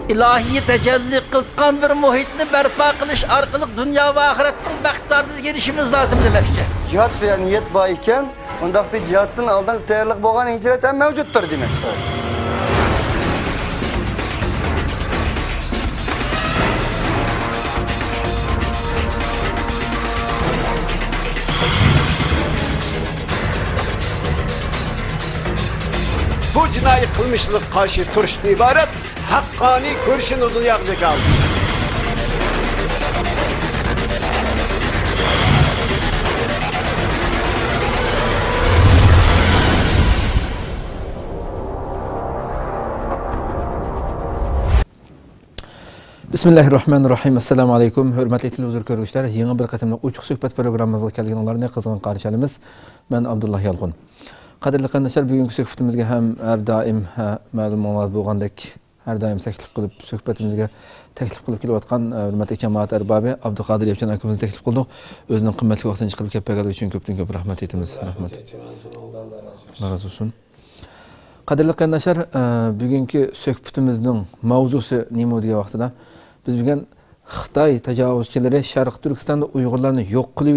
ilahiy tecelli kılkan bir muhitni berpa kılış arkalık dünya ve ahiretin baktardığına gelişimiz lazım demekçe. Cihat veya niyet var iken, ondaki cihatın aldan tayyorluk boğan hicret hem mevcuttur demek. Bu cinayi kılmışlık karşı turuştan ibaret hakkani görüşün uzun yakacak aldı. Bismillahirrahmanirrahim. Assalamu alaikum. Hürmetli televizyon görüşler. Yeni bir katımlık uçuk söhbet programımızga kelgenlerine kızgın karşılaymiz. Ben Abdullah Yalğın. Qadirli qardaşlar, bugünkü söhbetimizge hem her daim ma'lum bo'lgandek her daim teklif qilib söhbetimizge teklif qilib kelayotgan hurmatli jamoat arbabı Abduqodir Yevchen akamizni teklif qildik. O'zining qimmatli vaqtini chiqarib kelib bergani uchun ko'p rahmat aytamiz. Rahmat. Allah razı olsun. Qadirli qardaşlar, bugünkü söhbetimizning mavzusi nima degan vaqtida biz bugun Xitoy tajovuzchilari Sharq Turkistonda Uyg'urlarni yo'q qilib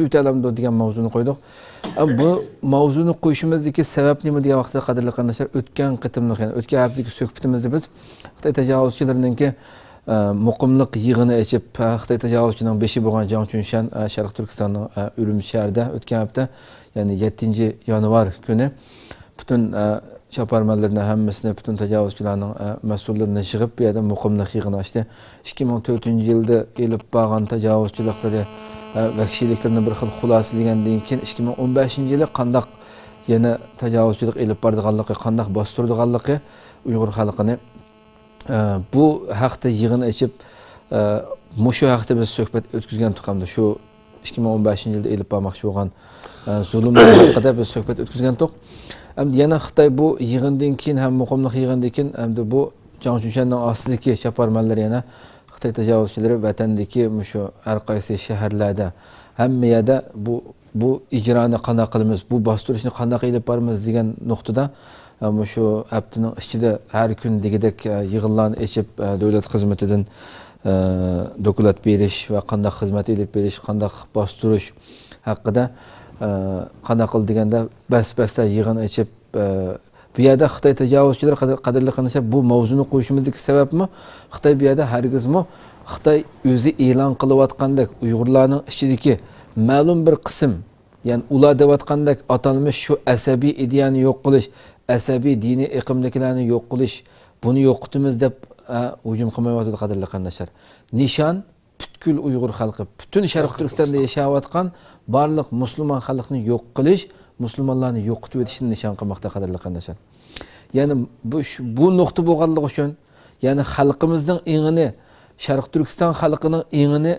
yetalamdi degan mavzuni qo'ydik. Bu mavzuni qo'yishimizdagi sabab nima degan vaqtda qadrli qardoshlar, o'tgan qitimliq, ya'ni o'tgan haftadagi suhbatimizda biz Xitoy tajovuzchilarininki muqimliq yig'ini ochib, Xitoy tajovuzchining beshi bo'lgan Jang Chunshan Sharq Turkistonning Urumchi shahrida o'tgan hafta, ya'ni 7-yanvar kuni butun chaparmanlarning hammasini, butun tajovuzchilarning mas'ullarini yig'ib bu yerda muqimliq yig'ini ochdi. 2004-yilda elib borgan tajovuzchilikları vahshiyliklarni bir xil xulosalagandan keyin 2015-yili qandaq yana tajovuzchilik elib borganligi, qandaq bostirganligi Uyg'ur xalqini bu haqda yig'in ochib, mushu haqda biz suhbat o'tkazgan tuqamda shu 2015-yilda elib bormoqchi bo'lgan zulmlar haqida biz suhbat o'tkazgan tuq. Endi yana Xitoy bu yig'indan keyin ham muqimliq yig'indan keyin endi bu Jang Chunshanning ostidagi chaparmanlar yana Xitoy tajovuzchilari vatandagi shu har qaysi shaharlarda hamma yerda bu ijroni qanday qilamiz, bu bostirishni qanday qilib boramiz degan nuqtada shu haftaning ichida har kun degidek yig'inlarni ochib davlat xizmatidan dokulat berish va qanday xizmat elib berish, qanday bostirish haqida qanday qil deganda bas-basda yig'in ochib bu yerda Xitoy tajovuzchilari qadrli qardoshlar, bu mavzuni qo'yishimizdagi sababmi Xitoy bu yerda hargizmi Xitoy o'zi e'lon qilayotgandek Uyg'urlarning ichidagi ma'lum bir qism, ya'ni ular deyotgandek atalmish shu asabiy ideyani yo'q qilish, asabiy diniy iqimdagilarni yo'q qilish, buni yo'qitimiz deb hujum qilmayotdi qadrli qardoshlar. Nishon butkul Uyg'ur xalqi, butun Sharq Turkistonda yashayotgan barliq musulmon xalqni yo'q qilish, musulmonlarni yo'qitib o'tishni nishon qilmoqda qadrli qardoshlar. Ya'ni bu nuqta bo'lganligi uchun, ya'ni xalqimizning ingini, Sharq Turkiston xalqining ingini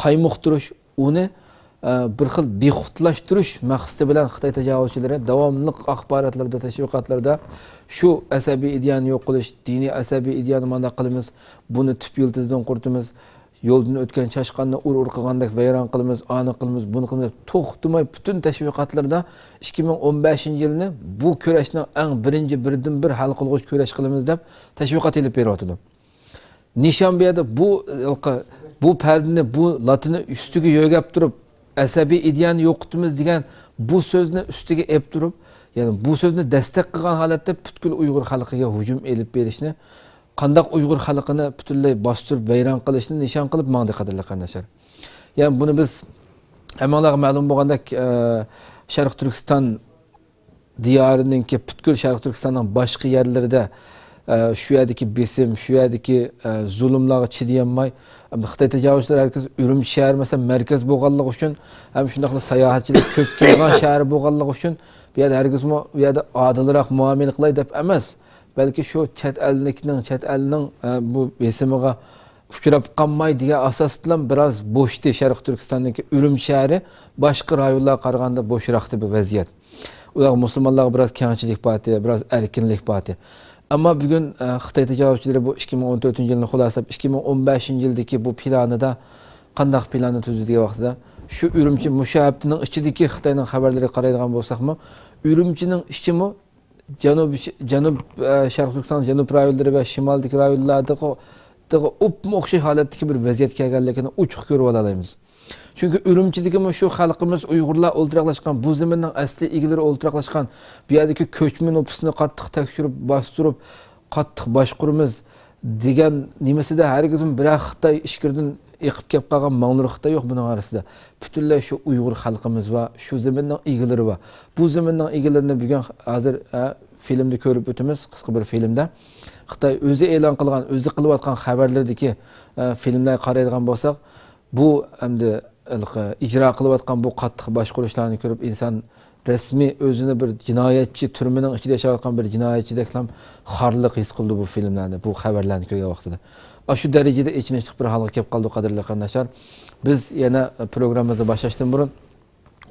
qaymoqtirish, uni bir xil bexutlashtirish maqsadi bilan Xitoy tajovuzchilari davomli axborotlarda, tashviqotlarda shu asabiy ideyani yo'q qilish, diniy asabiy ideyani mana qilamiz, buni tub yiltizdan qurtimiz, yo'ldan o'tgan chashqanni ur qilgandek vayron qilamiz, ani qilamiz, buni qilamiz, to'xtamay butun tashviqotlarda 2015-yilni bu kurashning eng birdan bir hal qilg'uch kurash qilamiz deb tashviqot elib beryapti. Nishon bu yerda bu pardani, bu latini ustiga yo'gab turib, asabiy ideyani yo'qitimiz degan bu so'zni ustiga ep turib, ya'ni bu so'zni dastak qilgan holatda butkul Uyg'ur xalqiga hujum elib berishni, qandaq Uyg'ur xalqini butunlay bostirib vayron qilishni nishon qilib mangdi qadrli qardoshlar. Ya'ni buni biz hammalarga ma'lum bo'lgandek Sharq Turkiston diyorininki butkul Sharq Turkistonning boshqa yerlarida shu yerdagi besim, shu yerdagi zulmlarga chidayolmay, Xitoy tajovuzchilari herkes Urumchi shahri masalan markaz bo'lganligi uchun, ham shundaqla sayohatchilik ko'p kelgan shahar bo'lganligi uchun bu yerda herkes bu yerda odilroq muomala qilay deb emas, balki shu chet elning bu besimiga uchrab qolmay degan asos bilan biroz bo'shdi Sharq Turkistondagi Urumchi shahri boshqa rayonlarga qaraganda bo'shroqdi bu vaziyat. Ular musulmonlarga biroz kengchilik bor, biroz erkinlik bor. Ammo bugun Xitoy tajovuzchilari bu 2014-yilni xulosalab 2015-yildagi bu planida qanday planni tuzdigan vaqtida shu Urumchi mushabtining ichidagi Xitoyning xabarlariga qaraydigan bo'lsakmi, Urumchining ichimi Janub Sharq Turkiston janub rayonlari va shimoldagi rayonlarda o'xshash holatdagi bir vaziyat kelganligini uchuq ko'rib olamiz. Chunki Urumchidagi shu xalqimiz Uyg'urlar o'ltiraqlashgan, bu zaminning asli egalari o'ltiraqlashgan, bu yerdagi ko'chma nopusni qattiq tekshirib, bostirib, qattiq boshqurimiz degan nimasida hargizim bir Xitoy ishkirdan eqib kelib qolgan ma'lum Xitoy yo'q buning orasida. Butunlay shu Uyg'ur xalqimiz va shu zaminning egalari va bu zaminning egalarini bugun hozir filmda ko'rib o'tamiz, qisqa bir filmda. Xitoy o'zi e'lon qilgan, o'zi qilayotgan xabarlardagi filmlarga qaraydigan bo'lsak, bu endi ijro qilayotgan bu qattiq boshqurishlarni ko'rib inson rasmiy o'zini bir jinoyatchi turmining ichida yashayotgan bir jinoyatchidek ham xorliq his qildi bu filmlarni, bu xabarlarni ko'rgan vaqtida. Shu darajada ichinishli bir holga kelib qoldi qadrli qarindoshlar. Biz yana programmamizni boshlashdan burun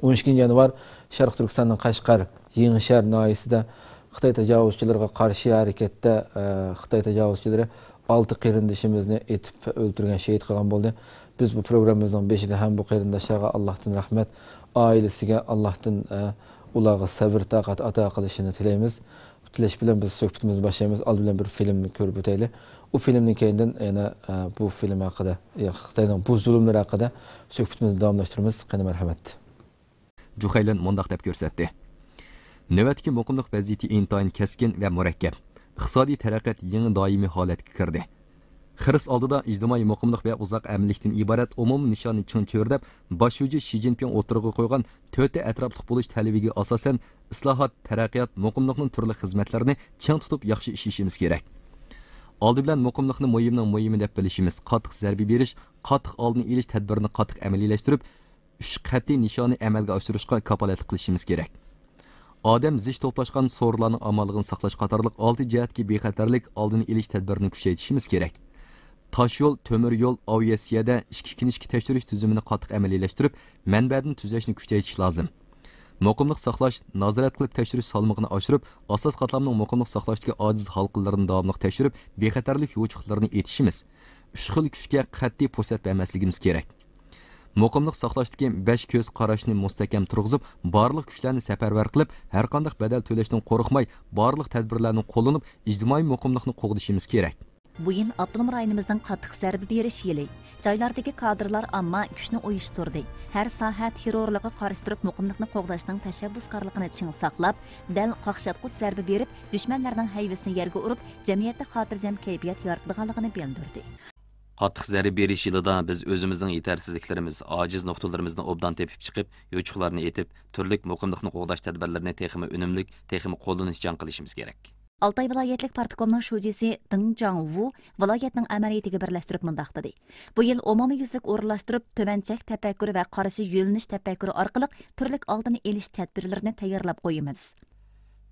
12 yanvar Sharq Turkistonning Qashqar, Yengishar noyasida Xitoy tajovuzchilariga qarshi harakatda Xitoy tajovuzchilari 6 qarindishimizni etib o'ldirgan, shahid qilgan bo'ldi. Biz bu programmamizning 5'ida ham bu qarindoshlarga Allohdan rahmat, oilasiga Allohdan ularga sabr, taqat ato qilishini tilaymiz. Tilash bilan biz suhbatimizni boshlaymiz. Oldin bilan bir filmni ko'rib o'taylik. U filmning keyindan yana bu film haqida, Xitoyning bu zulmlari haqida suhbatimizni davomlashtiramiz. Qani marhamat. Juhaylan mundaq deb ko'rsatdi. Navbatdagi muqimlik vaziyati intayin keskin va murakkab. Iqtisodiy taraqqiyot yangi doimiy holatga kirdi. Xiris oldida ijtimoiy muqimlik va uzoq amlikdan iborat umumiy nishonni ching cho'rdab, boshlovchi Xi Jinping o'tirg'i qo'ygan 4 atrofli bo'lish talabiga asosan islohot, taraqqiyot, muqimlikning turli xizmatlarini ching tutib yaxshi ishlayishimiz kerak. Oldi bilan muqimlikni muhimi deb bilishimiz, qattiq zarba berish, qattiq oldini olish tadbirini qattiq amaliylashtirib, 3 qat'iy nishonni amalga oshirishga kafolatlik qilishimiz kerak. Odam zich to'plashgan so'rlarning amalligini saqlash qatorliq 6 jihatga bexatarlik oldini olish tadbirini kuchaytirishimiz kerak. Taş yol, tömür yol, aviatsiyada ishki kinishki tekshirish tuzumini qattiq amaliyleştirib, manbadan tuzashni kuchaytirish lozim. Muqimlik saqlash, nazorat qilib tekshirish salmog'ini oshirib, asos qatlamning muqimlik saqlashdagi ojiz halqalarini davomli tekshirib, bexatarlik yo'chiqlarini etishimiz. 3 xil kuchga qat'iy fursat bermasligimiz kerak. Muqimlik saqlashdagi 5 ko'z qarashni mustahkam turg'izib, barliq kuchlarni safarbar qilib, har qanday badal to'lashdan qo'rqmay, barliq tadbirlarni qo'llanib, ijtimoiy muqimlikni qo'g'dishimiz kerak. Bu yil avtonom rayonimizning qattiq zarba berish yili. Joylardagi kadrlar amma kuchni uyushtirdi. Har soha terrorlikqa qarshi turib muqimlikni qo'g'dashning tashabbuskorligini ching saqlab, dal qaqshatqut zarba berib, dushmanlarning hayvasini yerga urib, jamiyatda xotirjam kayfiyat yaratadiganligini bildirdi. Qattiq zarba berish yilida biz o'zimizning yetersizliklarimiz, ojiz nuqtalarimizni obdan tepib chiqib, yo'chuqlarni etib, turli muqimlikni qo'g'dash tadbirlarini texmi unumlik, texmi qo'llanishchan qilishimiz kerak. Altay viloyatlik partkomning shujisi Ding Jangwu viloyatning amaliyatiga birlashtirib mundaq dedi. Bu yil umumiy yuzlik o'rinlashtirib, tumanchak tafakkuri va qarshi yo'linish tafakkuri orqali turli oldini olish tadbirlarini tayyorlab qo'yamiz.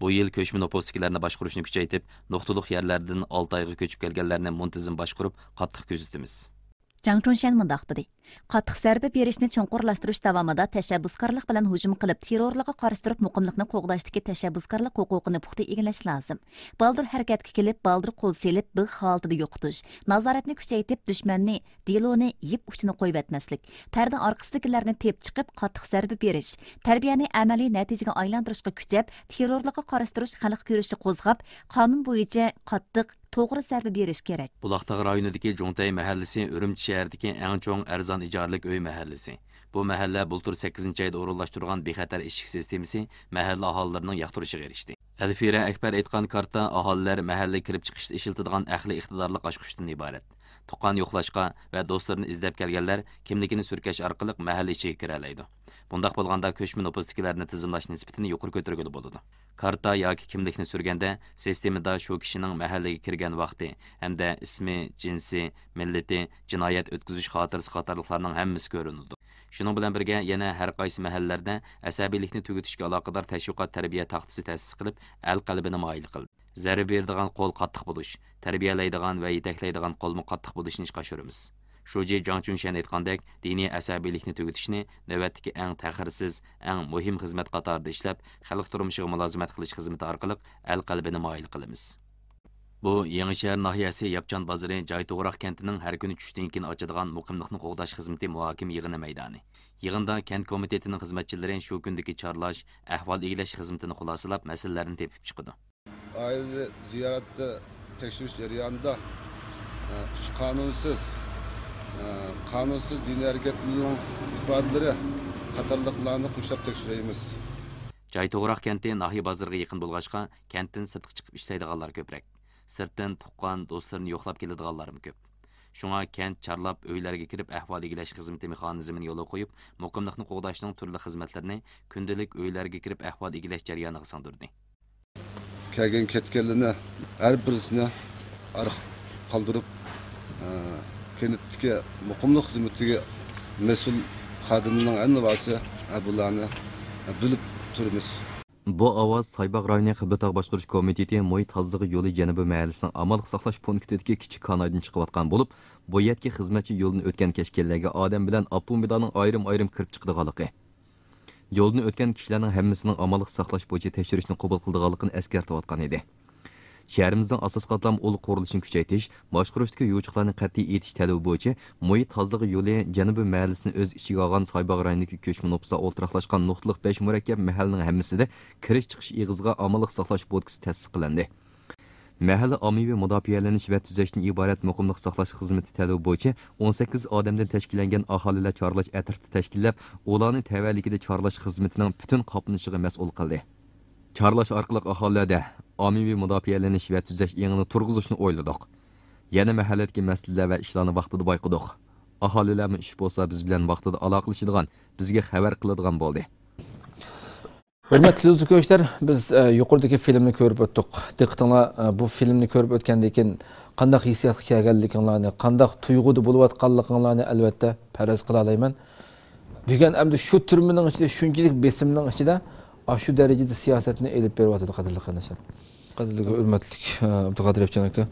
Bu yil ko'chma nopusliklarni boshqarishni kuchaytirib, nuqtaliq yerlardan Altayga ko'chib kelganlarni muntazam boshqarib, qattiq kuzatamiz. Jang Chunshan mundaq dedi. Qattiq zarba berishni chonqurlashtirish davomida tashabbuskorlik bilan hujum qilib, terrorlikqa qarshi turib muqimlikni qo'g'dashdagi tashabbuskorlik huquqini puxta egallash lozim. Baldir harakatga kelib, baldir qo'l selib, bir holatida yo'qotish, nazoratni kuchaytirib, dushmanni, deloni yeb uchini qo'yib etmaslik, parda orqasidagilarni tep chiqib, qattiq zarba berish, tarbiyani amaliy natijaga aylantirishga kuchab, terrorlikqa qarshi turish xalq ko'rishi qo'zg'ab, qonun bo'yicha qattiq to'g'ri zarba berish kerak. Bulaqtaq rayonidagi Jo'ntay mahallasi Urumchi shahridagi eng cho'ng arzon ijorlik uy mahallasi. Bu mahalla bultur 8-oyda o'rinlashtirgan bexatar eshik sistemasi mahalla aholilarining yoqtirishiga erishdi. Alfira Akbar aytgan karta aholilar mahalla kirib chiqishda ishiltadigan aqli iqtidorli oshqushdan iborat. Tuqqan yo'qlashga va do'stlarini izlab kelganlar kimligini surkash orqali mahalla ichiga kira oladi. Bundaq bo'lganda ko'chma nopusliklarni tizimlash nisbatini yuqori ko'targili bo'ladi. Karta yoki kimlikni surganda sistemada shu kishining mahallaga kirgan vaqti hamda ismi, jinsi, millati, jinoyat o'tkazish xotirasi qatorliqlarning hammasi ko'rinadi. Shuning bilan birga yana har qaysi mahallalarda asabiylikni tugatishga aloqador tashviqot tarbiya taxtisi ta'sis qilib, al qalbini moyil qildi. Zarba beradigan qo'l qattiq bo'lish, tarbiyalaydigan va yetaklaydigan qo'lni qattiq bo'lishni ishqashurimiz. Shoji Jang Chunshan aytgandek, diniy asabiylikni tugatishni navbatdagi eng ta'xirsiz, eng muhim xizmat qatorida ishlab, xalq turmushiga mulozimat qilish xizmati orqali al qalbini moyil qilamiz. Bu Yengishar nahiyasi Yapchan bozori joy to'g'roq kentining har kuni tushdan keyin ochadigan muqimlikni qo'g'dash xizmati muhokim yig'ini maydoni. Yig'inda kent komitetining xizmatchilari shu kundagi chorlash, ahvol eglash xizmatini xulosalab, masalalarni tepib chiqdi. aile ziyaretde tekşiriş jarayonida kanunsuz diniy hareketlerining ifodelari qatorliqlarni qo'shib tekshiramiz. Joy to'g'roq kenti nahiy bozoriga yaqin bo'lg'achqa, kentdan sirtqa chiqib ishlaydiganlar ko'proq. Sirtdan tuqqan do'stlarini yo'qlab keladiganlarim ko'p. Shunga kent charlab uylarga kirib ahvol eglash xizmati mexanizmini yo'lga qo'yib, muqimlikni qo'g'dashning turli xizmatlarini kundalik uylarga kirib ahvol eglash jarayoniga singdirdi. Kelgan ketganlarni har birisini arq qoldirib, kentdagi muqimlik xizmatiga mas'ul xodimning anvasi bularni bilib turimiz. Bu ovoz Saybaq rayoni Qiblitog' boshqarish komiteti Muhit tozaligi yo'li Janubiy mahallasining amallik saqlash punktidagi kichik kanaldan chiqayotgan bo'lib, bu yerga xizmatchi yo'lni o'tgan kechganlarga odam bilan avtomobilning ayrim-ayrim kirib chiqadiganligi. Yo'lni o'tgan kishilarning hammasining amallik saqlash bo'yicha tekshirishni qabul qiladiganligini eskartayotgan edi. Shahrimizning asos qatlam ul qurilishini kuchaytirish, boshqarishdagi yo'lchilarni qat'iy etish talabi bo'yicha Muhit tozaligi yo'li Janubiy mahallasining o'z ichiga olgan Saybaq rayonidagi ko'chma nopsda o'ltiraqlashgan nuqtalik 5 murakkab mahallaning hammasida kirish-chiqish ig'izga amallik saqlash bo'tkisi ta'sis qilindi. Mahalla ommaviy mudofialanish va tuzashdan iborat muqimlik saqlash xizmati talabi bo'yicha 18 odamdan tashkillangan aholilar chorlash atrofida tashkillab, ularni tavalligida chorlash xizmatining butun qoplanishig'a mas'ul qildi. Chorlash orqali aholilarda ommaviy mudofialanish va tuzash yengini turg'izishni o'yladik. Yana mahalladagi masalalar va ishlarni vaqtida bayqadik. Aholilarmi ish bo'lsa biz bilan vaqtida aloqalashadigan, bizga xabar qiladigan bo'ldi. Hurmatli izləyicilər, biz yuqoridagi filmni ko'rib o'tdik. Diqqətinizlər bu filmni ko'rib o'tgandan keyin qanday hissiyatga kelganligingizni, qanday tuyg'uda bo'layotganligingizni albatta faraz qila olaman. Bugun endi shu turmining ichida, shunchalik besimning ichida shu darajada siyosatni elib beryapti qadrli qardoshlar. Qadrli hurmatli Abduqodirov aka,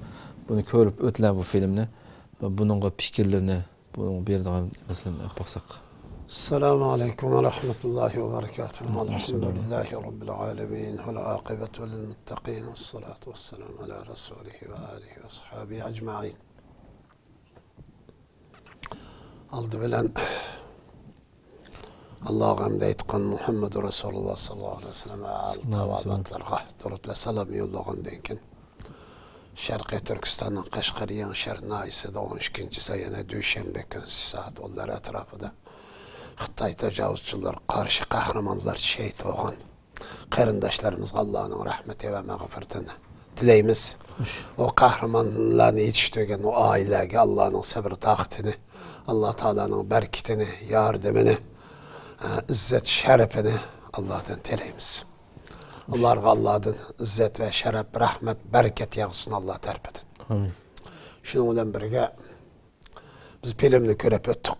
buni ko'rib o'tlar bu filmni. Buningga fikrlarni, buning beradigan masalani baqsaq. السلام عليكم ورحمة الله وبركاته. الحمد لله رب العالمين والعاقبة للمتقين والصلاة والسلام على رسوله وآله وأصحابه أجمعين. aldı bilen Allah'a hamd etkan Muhammed Resulullah sallallahu aleyhi ve sellem tavabatlarga durut ve salam yollağından kin Şarkı Türkistan'ın Kaşgaryan Şernayisi'de 12. sayına Düşenbe gün saat onlar etrafıda Xitay tecavüzçüler, karşı kahramanlar şehit olgan qarindaşlarımız Allah'ın rahmeti ve mağfiretini dileyimiz. O kahramanlarını yetiştirgen o ailege Allah'ın sabır tahtini, Allah Teala'nın berketini, yardımını, izzet şerefini Allah'tan dileyimiz. Allah'ın izzet ve şeref, rahmet, bereket yağsın Allah terpedin. Amin. Şununla birge biz filmini görüp öttük.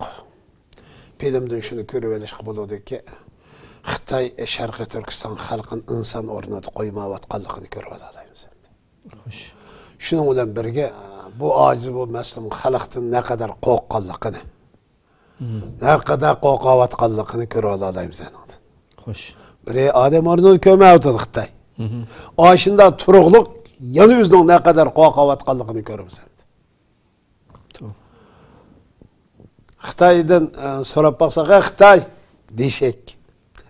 Filmden şunu görüveliş kabul oldu ki Xitay Şarkı Türkistan halkın insan ornuna koymavatqanlığını görüp alayımız. Şununla birge bu aciz bu Müslüm halkın ne kadar korqqanlığını, ne kadar korqavatqanlığını görüp alayımız. Hoş. Bir adam ornuna kömeyotdu Xitay. Aşında turuqluq yanı yüzünün ne kadar korqavatqanlığını görüp Xitay'dan sorab baxsaq, Xitay deyişek.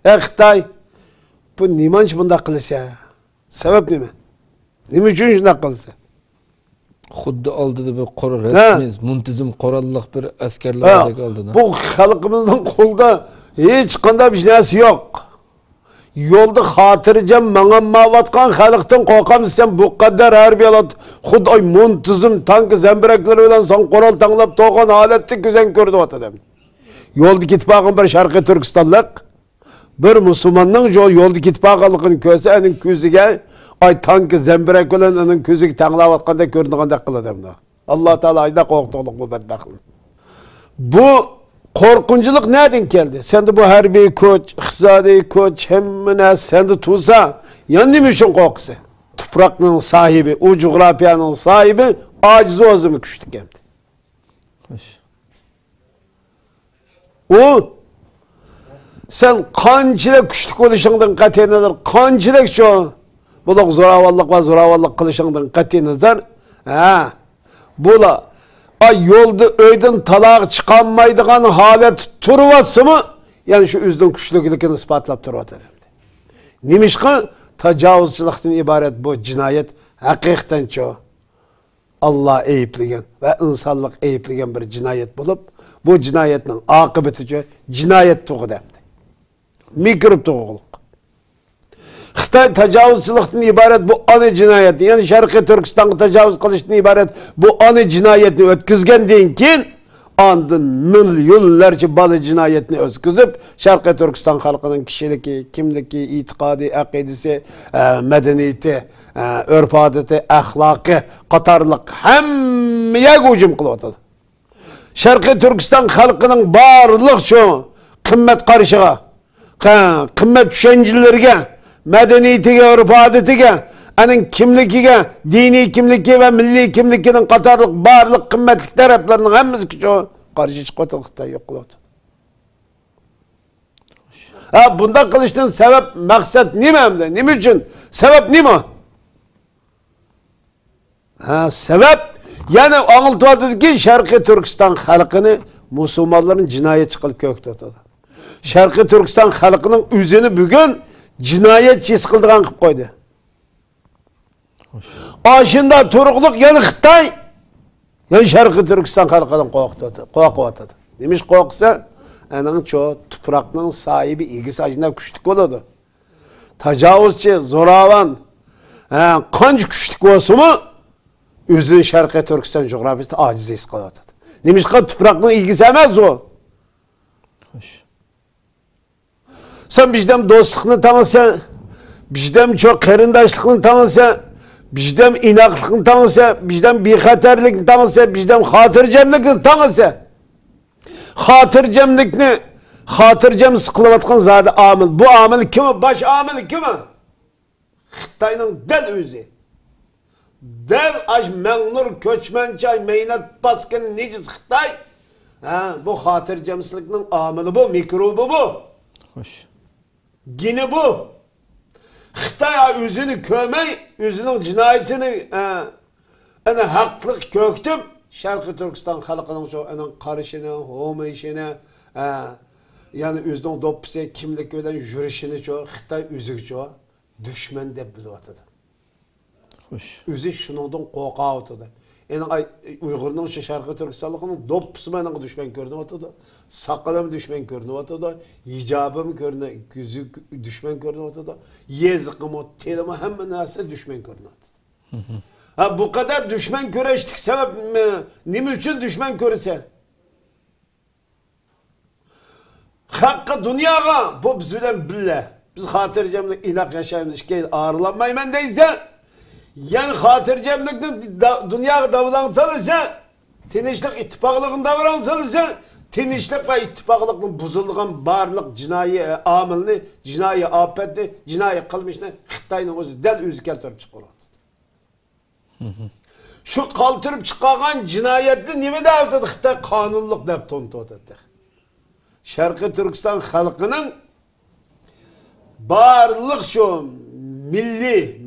Xitay bu nimanç bunda qilsa? Sebep nima? Nima uchun shunday qilsa? Xuddi oldida bir qora rasmiy, muntazam qoralliq bir askarlardek oldida. Bu xalqimizning qo'lida hech qanday bir narsa yo'q. Yo'lda xotirjam manganmayotgan xalqdan qo'rqamiz sen bu qadar harbiylar xuddi muntazam tank zambiraklar bilan son qoral tanglab to'g'an holatda ko'zan ko'rdi odam. Yo'lda ketib qolgan bir Sharqiy Turkistonlik bir musulmonning yo'lda ketib qolganligini ko'rsa, uning ko'ziga ay tank zambirak bilan uning ko'ziga tanglayotganda ko'ringanda qiladi. Alloh taolo ayda qo'rqtoqlik bu badbaxtlik. Bu korkunculuk nereden geldi? Sen de bu harbiy koç, iqtisodiy koç, hemmine sen de tutsa, yani nima uchun korksa? Toprakның sahibi, o coğrafyanın sahibi, aciz özümü küçtük hem de. O, sen kançılık küçtük oluşundan qat'i nazar, kançılık şu, bulaq zoravallık ve zoravallık kılışından qat'i nazar, bula, yolda öyden talağı çıkanmaydıgan halet turvatsı mı? Yani şu üzdün güçlülükünü ispatlap turvat edemdi. Nimişka tecavüzçılıktan ibaret bu cinayet hakikaten çoğu. Allah eyipligen ve insanlık eyipligen bir cinayet bulup bu cinayetin akıbeti çoğu cinayet tuğu demdi. Mikrop tuğuluk. Xitay tecavüzçılıktan ibaret bu anı cinayeti yani Şarkı Türkistan'ı tecavüz kılıştan ibaret bu anı cinayetini ötküzgen deyin ki andın milyonlarca balı cinayetini özküzüp Şarkı Türkistan halkının kişiliki, kimliki, itikadi, akidisi, medeniyeti, örf adeti, ahlakı, katarlık hemmeye hücum kılıvatıdı. Şarkı Türkistan halkının barlık şu kımmet karşıga, kımmet düşüncelerine, medeniyetine, örf adetine, onun kimlikiga, dini kimliki ve milli kimlikinin katarlık, barlık, kımmetlik taraflarının hemmisi şu karşı çıkıntılıkta yok kılıvatıdı. Bunda kılıştığın sebep, maksat nime hem de, nime için? Sebep nime? Sebep, yani anıltıvadıdı ki Şarkı Türkistan halkını Müslümanların cinayetçi kılıp köktürdü. Şarkı Türkistan halkının üzünü bugün cinayetçi kıldırgan kılıp koydu. Aşında Türklük yani Xitay, yani Şarkı Türkistan halkının korkuvatıdı. Demiş korksa, onun çoğu toprakının sahibi ilgisi acında güçlük olurdu. Tecavüzçi, zoravan, kancı güçlük olsa mı, üzün Şarkı Türkistan coğrafyasında aciz kalatıdı. Demiş ki toprakının ilgisi emez o. Sen bizden dostluğunu tanısan, bizden çok kerindaşlığını tanısan, bizden inaklıkını tanısa, bizden bixaterlikini tanısa, bizden hatırcemlikini tanısa, hatırcem sıkılıvatkan zade amil. Bu amil kimi? Baş amil kimi? Xitay'nın del özü. Del aj menur köçmençay meynat baskın neciz Xitay. Bu hatırcemsizlikinin amili bu, mikrobu bu. Hoş. Gini bu. Xitay özünü kömey, özünün cinayetini haklık köktüm. Şarkı Türkistan halkının şu karışını, homayışını, yani özünün dopisi, kimlik öden jürişini çoğu, Xitay özü çoğu, düşman de biliyordu. Özü şunundan korkağı oturdu. Yani Uygur'un şu Şarkı Türkistanlıkının dopisi benim düşman görünüyor oturdu. Sakalım düşman görünüyor oturdu. Hicabım görünüyor, gözü düşman görünüyor oturdu. Yazıkım, telimi hemen neyse düşman görünüyor oturdu. Bu kadar düşman köreştik sebep ne için düşman körese? Hakkı dünyaya bu bizden bile. Biz hatırcamlık inak yaşayımız işkeyi ağırlanmayman deyse yani hatırcamlıkta dünyaya davransalıysa tinişlik ittifaklıkın davransalıysa tinişlik ve ittifaklıkın bozulduğun barlık cinayi amilini, cinayi afetini, cinayi kılmışını Xitay'ın özü del özü keltirip çıkıyor. Şu kaltırıp çıkan cinayetini nime davrandı Xitay kanunluk dep tontodu. Şarkı Türkistan halkının barlık şu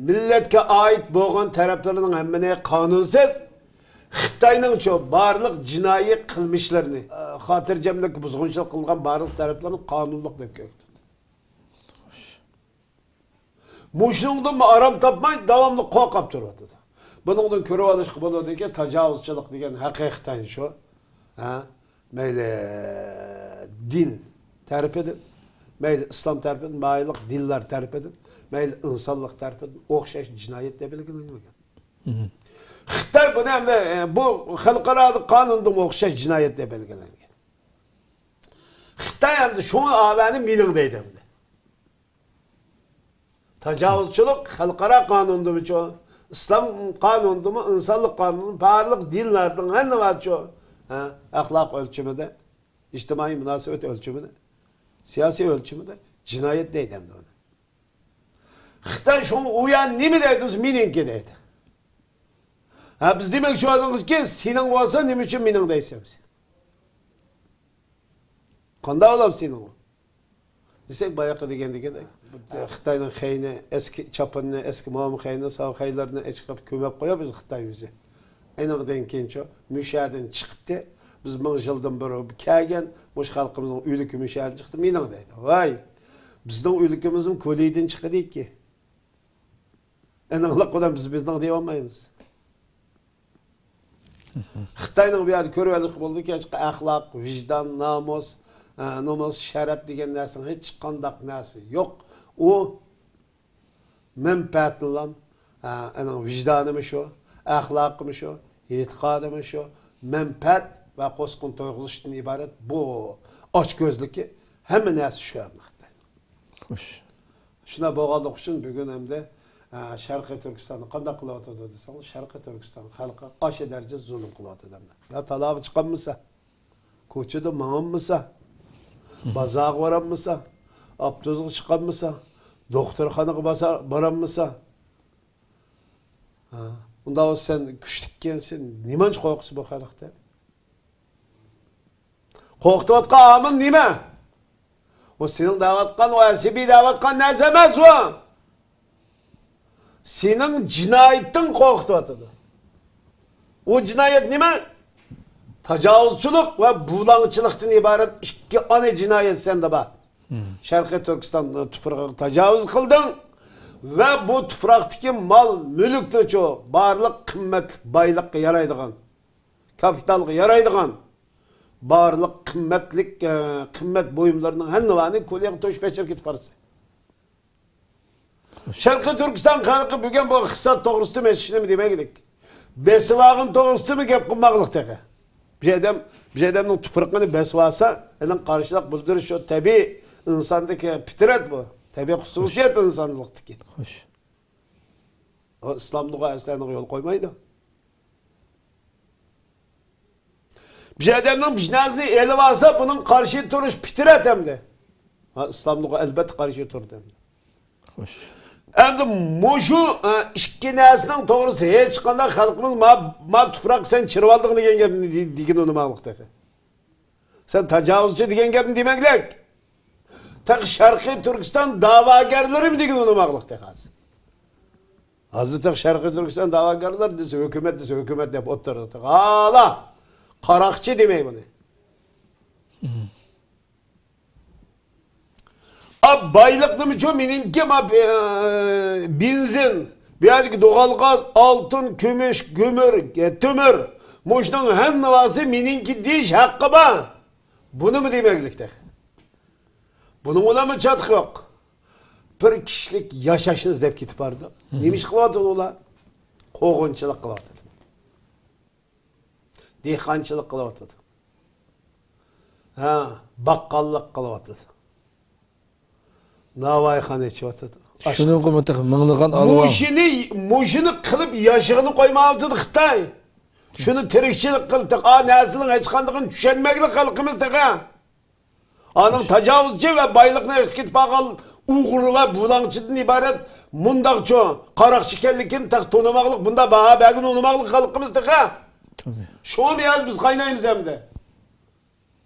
milletke ait boğan taraflarının hemmene kanunsuz Xitay'nın şu barlık cinayi kılmışlarını hatırcamlık buzgunçılık kılgan barlık taraflarının kanunluk dep köktü. Muşnundan mı aram tapmay devamlı korkap durmadı. Bunun körü alışkı buluyordu ki tecavüzçılık degen hakikaten şu. Meyle din terp edin, meyle İslam terp edin, mayılık diller terp edin, meyle insanlık terp edin, okşaş cinayet de belirgin. Xitay bunu hem de bu halkara kanunda okşaş cinayet de belirgin. Xitay hem de şunu ağabeyinin milindeydi hem de. Tecavüzçılık halkara kanunda mı çoğu? İslam kanunu mu, insanlık kanunu, barlık dinlerden her ne var çoğu? Ahlak ölçümünde, içtimai münasebet ölçümünde, siyasi ölçümünde cinayet deydi hem de ona. Xitay şunu uyan ne mi deydiniz, mininki deydi. Biz demek şu adınız ki, senin olsa ne için minin deysem sen. Kanda olam senin o. Desek bayağı degende de. Xitay'ın xeyni, eski çapını, eski muamı xeyni, sağ xeylerini çıkıp kömep koyuyor biz Xitay yüzü. Enigden kenço, müşaheden çıktı. Biz 1000 yıldan beri kelgen, muş halkımızın üylükü müşaheden çıktı. Minin deydi. Vay, Bizning ülkemizin koleyden çıkıyor ki. Enanlık olan bizden deyamayız. Xitayning bu yerda ko'rib bo'ldiki, axloq, vijdon, namus, sharaf degan narsaning hech qanday narsa yo'q. U menfaatlan, ana vijdonimi shu, axloqimi shu, e'tiqodimi shu, menfaat va qo'sqin to'yg'izishdan iborat bu ochko'zligi hamma narsa shu haqda. Xo'sh. Shuna bo'lganlik uchun bugun hamda Sharqiy Turkistonni qanday qilyotdi desang, Sharqiy Turkiston xalqi o'sha darajada zulm qilyotdi demda. Ya talabı chiqanmisa, ko'chada mang'anmisa, bozorga boranmisa, avtobusga chiqanmisa, doktorxonaga boranmisa, unda sen kuchlikkensen, nimancha qo'rqsiz bu xalqda? Qo'rqitayotgan omil nima? O sening da'vatgan va asibiy da'vatgan narsa emas u. Senin cinayetin korkutuyordu. O cinayet nime? Tecavüzçülük ve buğlançılıktan ibaret iki ana cinayet sende var. Şarkı Türkistan'da tuprağa tecavüz kıldın ve bu tupraktaki mal, mülükte çoğu, barlık, kımmet, baylık yaraydıgan, kapital yaraydıgan, barlık, kımmetlik, kımmet boyumlarının henvani kolye toş peçer git parası. Şarkı Türkistan halkı bugün bu kısat doğrusu mesajını mı demek dedik. Besivağın doğrusu mu gep kılmaklık teki. Bir adamın tuprakını besivasa, onun karşılık bulduruş o tabi insandaki fitret bu. Tabi hususiyet insanlıktaki. Xo'sh. O İslamlığa aslanlığa yol koymaydı. Bir adamın vicdanını eli varsa bunun karşı duruş fitret hem de. İslamlığa elbette karşı durdu hem de. Xo'sh. Endi muşu ikki narsaning to'g'risi hech qanday xalqimiz ma tufroq sen chirib olding degan gapni degan unimaqliq. Sen tajovuzchi degan gapni demaklik. Tak Sharqiy Turkiston da'vogarlari degan unimaqliq hozir. Hozir tak Sharqiy Turkiston da'vogarlar desa hukumat deb o'tirdi. Hala qaroqchi demay buni. Baylıklı mı çok mininki benzin, bir yerdeki doğal gaz, altın, gümüş, tümür, muşnun hem navası mininki diş hakkı var. Bunu mu demeklikte? Bunun ola mı çatık yok? Bir kişilik yaşaşınız deyip gitip vardı. Neymiş kılavatı ola? Koğunçılık kılavatı. Dehqançılık kılavatı. Bakkallık kılavatı. Navayxana içiyordu. Şunun kıymeti mınglıgan alvan. Muşini kılıp yaşığını koymalıdır Xitay. Şunu tirikçilik kıldık. Neslinin hiç kandığını düşenmekli halkımızdık. Anın tecavüzcü ve baylıkına git bakalım. Uğurlu ve bulançıdan ibaret mundak çoğu. Karakçı kellikin tak tonumaklık. Bunda baha belgin onumaklık halkımızdık. Şunu yaz biz kaynayımız hem de.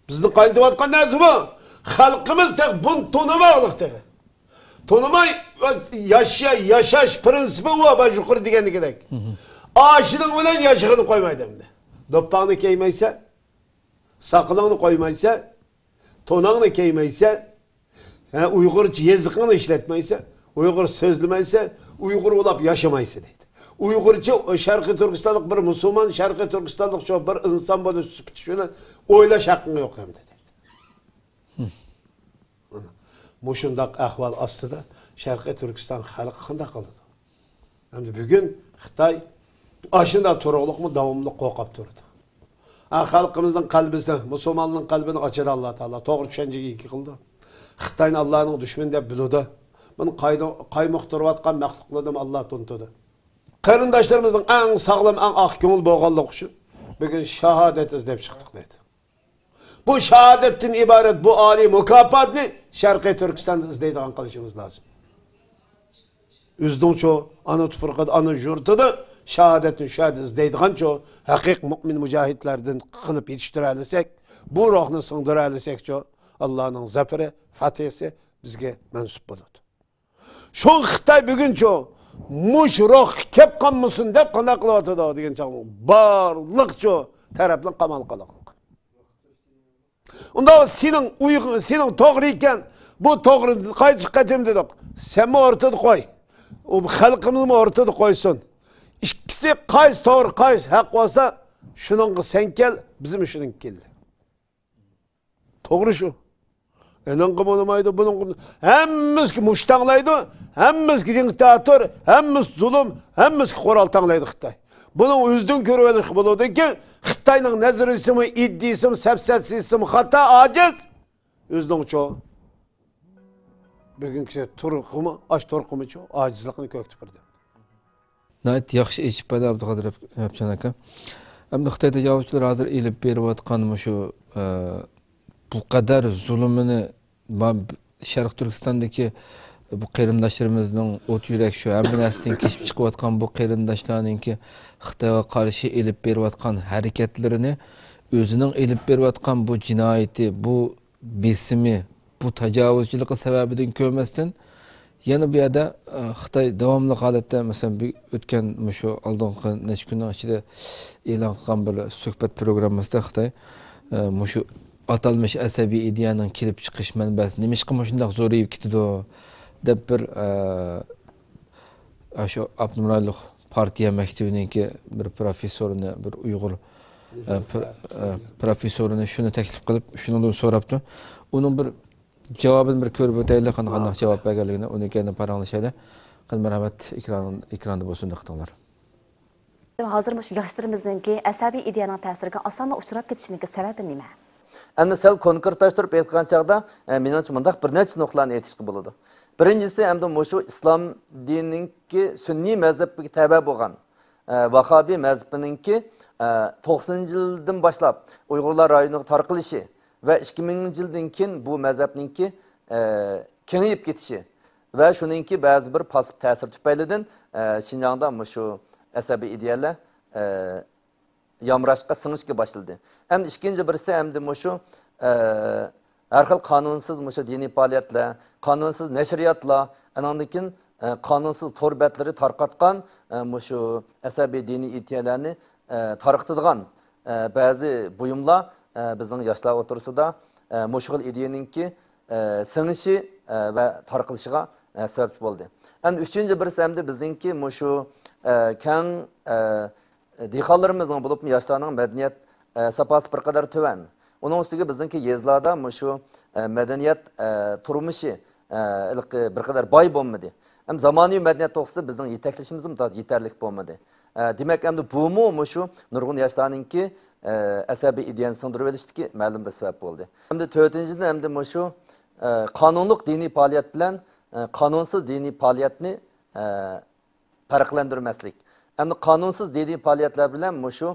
Bizden kaynatıvatkan neresi bu? Halkımız tek bunu tonumaklık tek. Tonumay yaşaş prensibi o baş yukarı digeni gerek. Ağaçının olan yaşığını koymaydı hem de. Doppağını keymeyse, sakılığını koymaysa, tonağını keymeyse, Uygur yazıkını işletmeyse, Uygur sözlemeyse, Uygur olap yaşamaysa deydi. Uygurca Şarkı Türkistanlık bir Müslüman, Şarkı Türkistanlık şu bir insan böyle şuna oylaş hakkını yok hem de. Muşundak ahval aslında Şarkı Türkistan halkı kanda kaldı. Hem de bugün Xitay aşında turuluk mu davamlı kokap durdu. Halkımızın kalbisine, Müslümanlığın kalbini açırdı Allah Teala. Doğru düşünceyi iki kıldı. Xitay'ın Allah'ın düşmanı deyip bildi. Bunu kaymoqtırıvatkan məxluqladım Allah tuntudu. Qarındaşlarımızın en sağlam, en ak köngül boğallık için bugün şehadet izleyip çıktık dedi. Bu şehadetin ibaret bu âli mükafatını Şarkı Türkistan'da izleydiğen kılışımız lazım. Üzdün çoğu, anı tufurqadı, anı jurtudu, şehadetin şehadet izleydiğen çoğu, hakik mümin mücahitlerden kılıp yetiştirelisek, bu ruhunu sığdıralisek çoğu, Allah'ın zaferi, fatihisi bizge mensup bulur. Şun Xitay bugün çoğu, muş ruh kep kanmısın deyip qanday qılıvatıdı degen çoğu, barlık çoğu, taraflan qamal qılıq. Onda senin uygun, senin doğru iken bu doğru kaç katem dedik. Sen mi ortada koy? O halkımız mı ortada koysun? İkisi kaç doğru kaç hak olsa şunun sen gel bizim şunun geldi. Doğru şu. Enon kımılmaydı bunun hemmimiz ki muştanlaydı, hemmimiz ki diktatör, hemmimiz zulüm, hemmimiz ki koral tanlaydı Xitay. Bunun üzdün körüvelik buludu ki Xitay'nın nezirisi mi, iddisi mi, sepsetsisi mi, hata aciz. Üzdün çoğu. Bugünkü turkumu, aç turkumu çoğu, acizlikini köktü birden. Nayet yaxşı eşip bada Abdülkadir yapçan aka. Hem de Xitay'da cavabçılar hazır elip berip atkan şu bu kadar zulümünü Şarkı Türkistan'daki bu qeyrindaşlarımızın ot yürek şu əminəsindən keçib çıxıb atqan bu qeyrindaşlarınınki Xitayğa qarşı elip berip atqan hareketlerini özünün elip berip atqan bu cinayeti, bu besimi, bu təcavüzçülüğü səbəbindən görməsdən yana bir yerdə Xitay davamlı halətdə məsələn bir ötən şu aldığın neçə gündən içində elan qılған bir söhbət proqramımızda Xitay şu atalmış əsabi ideyanın kelib çıxış mənbəsi nemiş ki şundaq zorayıb gitdi o deb bir şu Abdülmurallıq partiya məktəbindəki bir professorunu, bir Uyğur professorunu şunu təklif qılıb, şunu sorapdı. Onun bir cavabını bir körüb ötəylə qandaq cavab bəgərligini onu kəndə paranlaşayla. Qan mərhəmət ekranda bolsun diqtələr. Hazır məş yaşlarımızdakı əsabi ideyanın təsirinə asanla uçurab ketişinin səbəbi nəmə? Endi sel konkretlaştırıp aytgan çağda menimçe mundaq bir neçə nöqtələrini aytışqa boladı. Birincisi endi şu İslam dinininki sünni mezhepke tabe bolgan Vahabi mezhebininki 90-yıldan başlap Uygurlar rayonuna tarqılışı ve 2000-yıldan keyin bu mezhepninki kengayip ketişi ve şununki bazı bir pasif ta'sir tüpaylidan Şinjan'da şu asabi ideyalar yamraşqa sığışqa başladı. Hem ikinci birisi hem de şu her xil kanunsuz şu dini faaliyetler, kanunsuz neşriyatlar, anandikin kanunsuz torbetleri tarqatqan şu asabi dini ideyalarni tarqıtılgan bazı buyumlar bizning yoshlar o'tirisida mushg'ul ideyaninki sing'ishi va tarqilishiga sabab bo'ldi. Endi uchinchi birisi hamda bizningki shu keng dehqonlarimizning bo'lib yoshlarning madaniyat sapasi bir qadar tuvan. Uning ustiga bizningki yezlarda shu madaniyat turmushi bir qadar boy bo'lmadi. Ham zamonaviy madaniyat to'g'risida bizning yetaklashimiz ham yetarli bo'lmadi. Demak endi bu shu nurg'un yoshlarningki asabiy ideyani singdirib olishdiki ma'lum bir sabab bo'ldi. Hamda to'rtinchidan hamda shu qonunliq diniy faoliyat bilan qonunsiz diniy faoliyatni farqlantirmaslik. Hamda qonunsiz diniy faoliyatlar bilan shu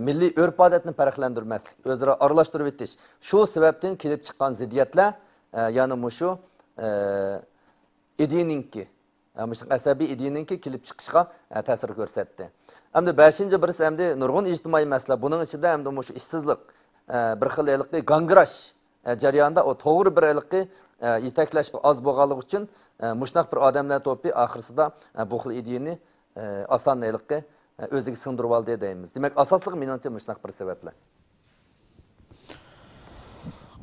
milliy urf-odatni farqlantirmaslik, o'zaro aralashtirib o'tish. Shu sababdan kelib chiqqan ziddiyatlar, ya'ni shu ideyaninki asabiy ideyaninki kelib chiqishga ta'sir ko'rsatdi. Hamda 5-chi birisi hamda nurg'un ijtimoiy masala. Buning ichida hamda shu ishsizlik, bir xil ayliqli gangrash jarayonida o to'g'ri bir ayliqli yetaklash oz bo'lganligi uchun mushnaq bir odamlar to'pi oxirsida bu xil ideyani oson ayliqli o'ziga singdirib oldi deymiz. Demak, asosliq menimcha mushnaq bir sabablar.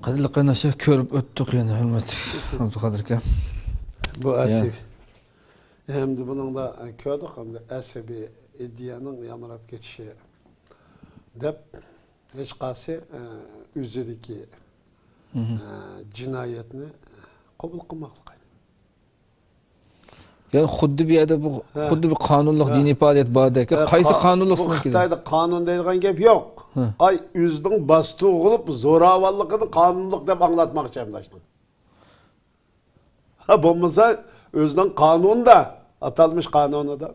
Qadrli qanasha ko'rib o'tdik yana hurmatli Abduqadir aka. Bu asabiy. Hem de bunun da köydük hem de asabiy ideyanın yamırap geçişi dep hiç qası üzüdeki cinayetini kabul kılmaklık. Yani xuddi bir yerde bu xuddi bir qonunluq diniy faoliyat bordaki qaysi qonunluqsini keldi? Xitoyda qonun deydigan gap yo'q. Ay o'zining bostu qilib zo'ravonligini qonunluq deb anglatmoqchi hamdashlar. Ha bo'lmasa o'zining qonunida atalmış kanunida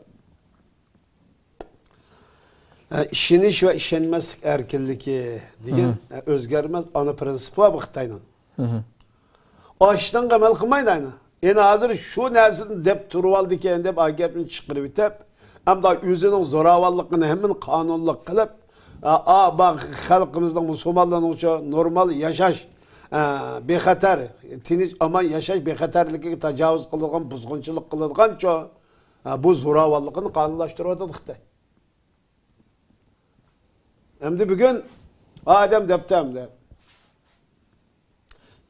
işiniş ve işenmezlik erkinliki degan o'zgarmas ana prinsipi var bu Xitoyning. O ishdan amal qilmaydi ayni. Endi hozir shu narsani deb turib oldi ekan deb gapni chiqarib o'tib, hamda o'zining zo'ravonligini hamma qonunlik qilib, bak xalqimizning musulmonlarning uchun normal yashash bexatar, tinch aman yashash bexatarligiga tajovuz qiladigan, buzg'unchilik qiladigancha bu zo'ravonlikni qonunlashtirib o'tadi Xitoy. Endi bugun adam debdi hamda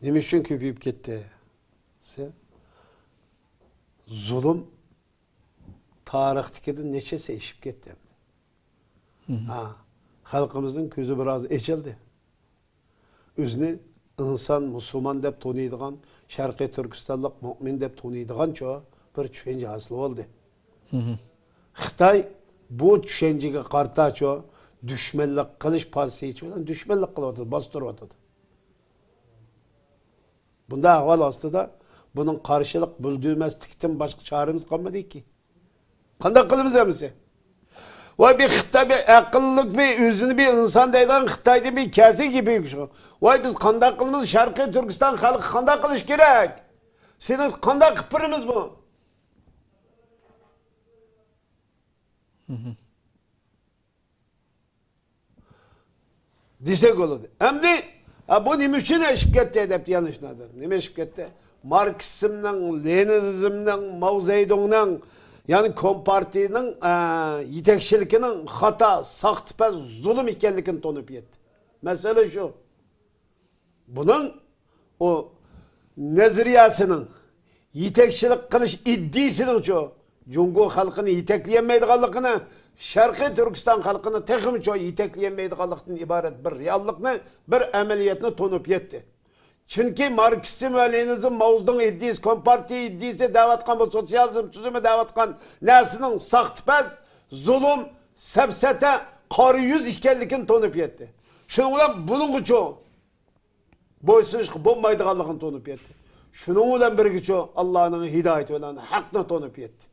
Nima uchun ko'payib ketdi? Zulm tarixdagi necha seyishib ketdi. Xalqimizning ko'zi biroz echildi. O'zini inson, musulmon deb taniydigan, Sharqiy Turkistonlik mu'min deb taniydigan bir tushuncha hosil bo'ldi. Xitoy bu tushunchaga qarshi dushmanlik qilish pozitsiyasi bilan dushmanlik qilyapti, bostiryapti. Bunda ahvol ostida bunun qarshilik bildirmaslikdan boshqa choramiz qolmadiki. Qanday qilamiz hamisi? Vay bir Xitoy bir aqllik bir o'zini bir inson deydigan Xitoyda bir kasi gibi şu. Vay biz qanday qilamiz? Sharqiy Turkiston xalqi qanday qilish kerak? Sening qanday qilpirimiz bu? Desek oldu. Hem de bu nima uchun eshib ketdi deb yanlışnadir. Nima eshib ketdi? Marksizmning, Leninizmning, Mao Zedongning yani Kompartiyaning yetakchiliginin xato, saxtipaz, zulm ekanligini tonib yetdi. Mesele şu. Bunun o nazariyasının yetakchilik qilish iddiasining şu. Jungo xalqini yetakleyemeydiganligini, Sharqiy Turkiston xalqini teximcha yetakleyemeydiganlikdan iborat bir reallikni, bir amaliyotni tonib yetdi. Çünkü Marksizm ve Leninizm, Mao'nun iddiasi, Kompartiya iddiasi davatkan, bu sosyalizm tüzümü davatkan nesinin saxtipaz, zulüm, sepsete, qarı yüz ekanligini tonib yetdi. Şunun bilan bunun uchun boysunishga bo'lmaydiganligini tonib yetdi. Şunun bilan birga Allah'ın hidayeti bilan haqni tonib yetdi.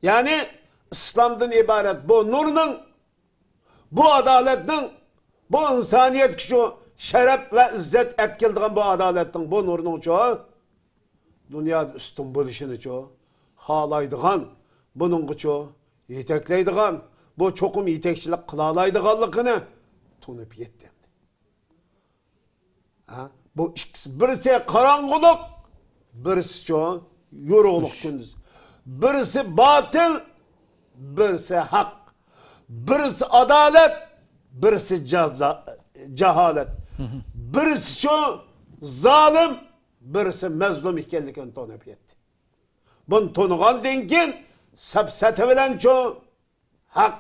Yani İslam'dan ibaret bu nurun, bu adaletin, bu insaniyet kişi şeref ve izzet epkildiğin bu adaletin, bu nurun çoğu, dünyada üstün buluşunu çoğu, halaydıgan, bunun çoğu, yetekleydigan, bu çokum yetekçilik kılalaydıganlıkını tunup yetti. Bu ikisi, birisi karanlık, birisi çoğu, yoruluk gündüz. Birisi batıl, birisi hak, birisi adalet, birisi cehalet, birisi çoğu zalim, birisi mezlum ekanligini tonib yetti. Bunu tonuğandan keyin sapsati bilan çoğu hak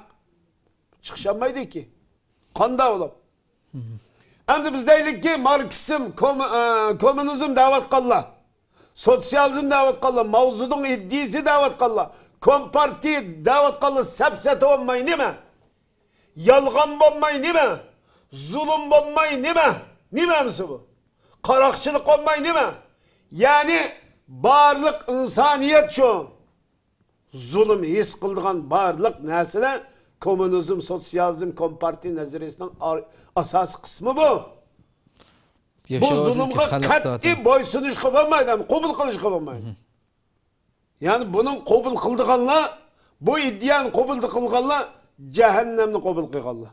chiqisholmaydi ki. Qanday bo'ladi? Endi biz deylik ki Marksizm, komünizm davat qillar. Sosyalizm davet qildi, mavzudun iddiasi davet qildi, Kompartiya davet qildi, sapsati bo'lmay nima? Yolg'on bo'lmay nima? Zulm bo'lmay nima? Nimamisi bu? Qaroqchilik bo'lmay nima? Yani barliq insoniyat şu zulm his qildigan barliq narsalar komünizm, sosyalizm, Kompartiya nazariyasining asosiy qismi bu. Bu zulümge kat'i boysunuş kılınmaydı, kabul kılış kılınmaydı. Yani bunun kabul kıldıqanla, bu iddianı kabul kıldıqanla cehennemni kabul kıldıqanla.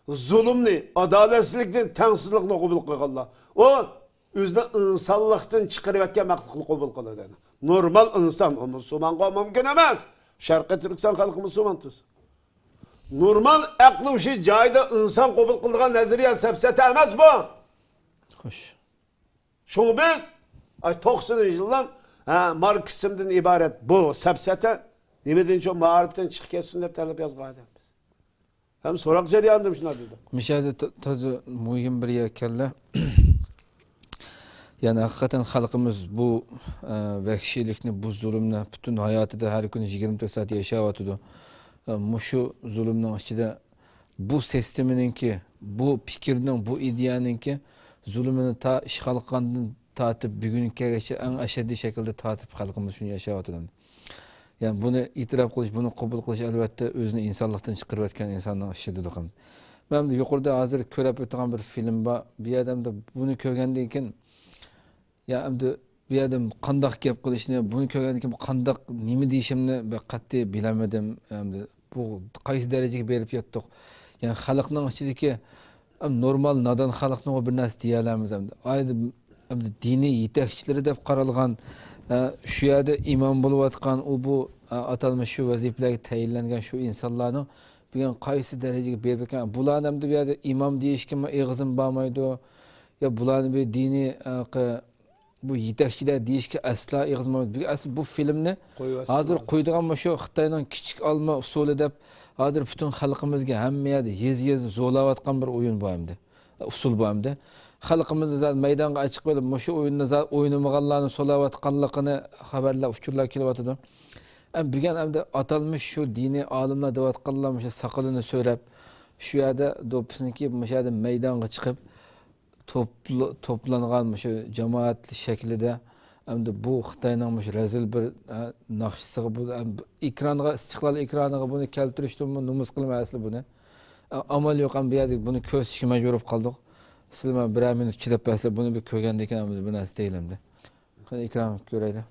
Zulümni, adaletsizlikni, tengsizlikni kabul kıldıqanla. O, özüne insanlıktan çıkarıp etken maqtıqlı kabul kıldı. Normal insan, o Müslüman mümkün emez. Sharqiy Turkiston halkı Müslüman tuz. Normal aklı uşu cayda insan kabul kıldıqan nazariya sepseti emez bu. Hoş. Şunu biz 90 yıldan Marksizmden ibaret bu sepsete nimeden çok mağaripten çık ketsin deb talep yazgaydım. Hem sorak jarayandım şuna dedi. Müşahede tazı muhim bir yerkelle. Yani hakikaten halkımız bu vahşilikni, bu zulümni bütün hayatı da her gün 24 saat yaşayatıdı. Muşu zulümün içinde bu sisteminin ki, bu fikirinin, bu ideyanın ki zulümünü ta işgal qilgandan tatip bugünkügacha en aşırı şekilde tatip halkımız şunu yaşayatıdı. Yani bunu itiraf qilish, bunu qabul qilish albatta o'zini insonlikdan chiqarib o'tgan insonning ishidir. Men de yuqorida hozir ko'rib o'tgan bir film bor. Bu odamda buni ko'rgandan keyin ya endi bu odam qandoq gap qilishni, buni ko'rgandan keyin qandoq nima deyishimni qat'iy bilamadim. Endi bu qaysi darajaga berib yotdik. Yani xalqning ichidagi normal nadan xalqning bir narsa deya olamiz. Endi diniy yetakchilari deb qaralgan şu yerda imom bo'layotgan bu atalmış şu vazifalarga tayinlangan şu insonlarning bugun qaysi darajaga berib ekan, bular ham bu yerda imom deyishga eg'izim bormaydi, ya bularni bir dini bu yetakchilar deyishga asla eg'izmaydi. Asli bu filmni hozir qo'ydigan shu Xitoyning kichik olma usuli deb hozir butun xalqimizga hamma yerda yez zo'layotgan bir o'yin bu hamda. Usul bu hamda. Xalqimizni maydonga chiqib kelib, shu o'yinni o'ynamaganlarni so'layotganligini xabarlar, uchurlar kelyotdi. Bilgan hamda atalmış shu diniy olimlar deyotganlar shu saqilini so'rab, shu yerda do'ppisniki shu yerda maydonga chiqib toplangan shu jamoat shaklida hamda bu Xitoyning shu razil bir naqshisiga bu ekranga istiqlol ekraniga buni keltirishdim numus qilmasli buni. Amal yo'q ham bu yerda buni ko'rsatishga majbur bo'lib qoldik. Sizlar bir minut chidab baslar buni bir ko'rganda ekan bir narsa deylamda. Qani ekran ko'raylik.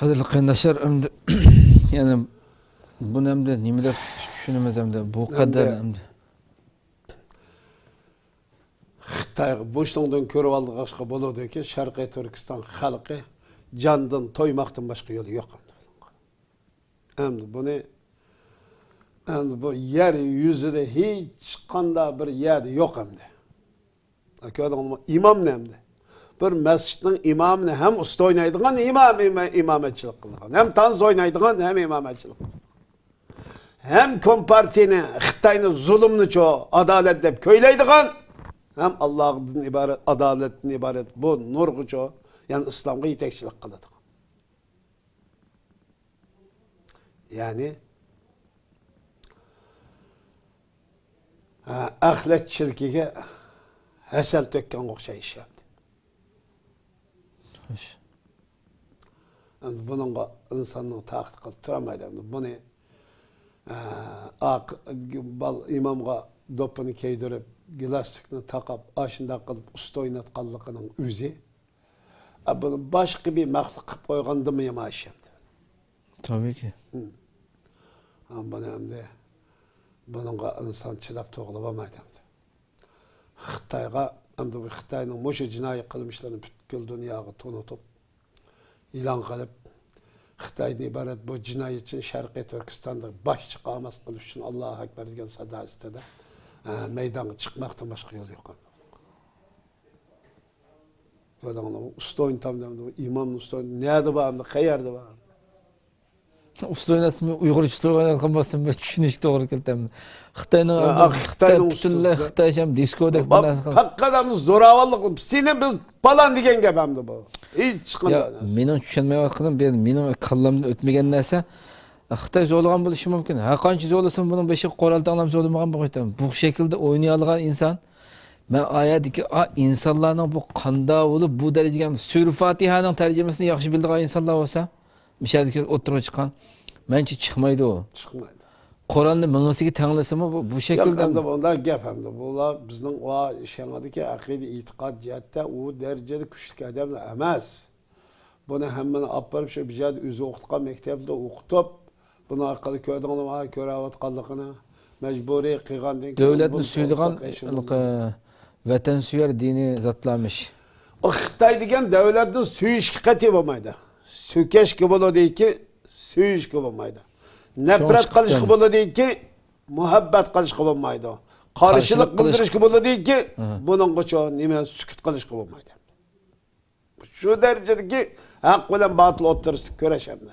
Hazırlık kaynaşlar yani bunu hem de nimeler düşünemez hem de bu kadar hem de. Xitay boşluğundan körüp aldık aşka boladı ki Şarkı Türkistan halkı candan toymaktan başka yolu yok. Hem de bunu hem de bu yer yüzüde hiç kanda bir yerde yok hem de. İmam ne hem de. Bir mescidin imamını hem usta oynaydıgan imametçilik kılgan. Hem tanz oynaydıgan hem imametçilik. Hem kompartini, Xitay'ın zulümünü çoğu adalet deyip köyleydigan. Hem Allah'ın ibaret, adaletin ibaret bu nurgu çoğu. Yani İslam'a yetekçilik kılıdıgan. Yani ahletçilikiga hasel tökken okşay iş yaptı. Bununla insanın takip kılıp duramaydı. Bunu imamga dopunu keydirip, gilastikini takıp, aşında kılıp, usta oynatkanlıkının üzü. Bunu başka bir mahluk kılıp koygandı mı yamaşıydı. Tabii ki. Bunu hem de bununla insan çılap toğulamaydı. Xitayga hem de bu Xitay'ın moşu cinayi kılmışlarını bütün dünyaya tonutup, ilan kılıp, Xitay'da ibaret bu cinayet için Şarkı Türkistan'da baş çıkamaz kılıp için Allah'a Ekber diyen sada istedi. Meydana çıkmaktan başka yol yok. Usta oyun tam demedi, imamın usta oyun, nerede bağımda, kayarda bağımda. Usta oynasın, Uygurca oynasın, basın bir düşünüş doğru kirtem. Xitay'ın bütünle Xitay hem diskodek bir nasıl kaldı. Hakikaten zoravallık, senin biz falan diyen gebemdi bu. Hiç çıkmadı. Ya, benim düşünmeye bakıyorum, benim kallamdan ötmegen neyse, Xitay zorlagan buluşu mümkün. Ha qancha zorlasın bunun beşi qoralda anlam zorlamagan bu. Bu şekilde oynayalgan insan, ben ayetdeki insanların bu qanda olup bu dereceye Sure Fatiha'nın tercümesini yaxshi bildiğin insanlar olsa, mishadiki o'tirib chiqqan, menchi chiqmaydi o. Chiqmaydi. Qur'onni mingisiga tanglasimi bu şekilde. Hem de bunlar gap hem de. Bunlar bizning o şenadaki akide itiqad cihatte o derecede güçlü adamlar emas. Bunu hemen aparıp şu bir yerde özü okutkan mektepte okutup, bunu arkalı köyden olmaya körevatkanlıkını mecburi kıygan denk. Devletin suyduğun vatansever dini zatlamış. O Xitay degen devletin suyuş kati olmaydı. Sükeş gibi olur değil ki, suyuş gibi olmaydı. Nefret kalış gibi olur değil ki, muhabbet kalış gibi olmaydı. Karşılık bildiriş gibi olur değil ki, bunun koçu nime sükut kalış gibi olmaydı. Şu derecedeki hak bilen batıl oturursak köreşemde.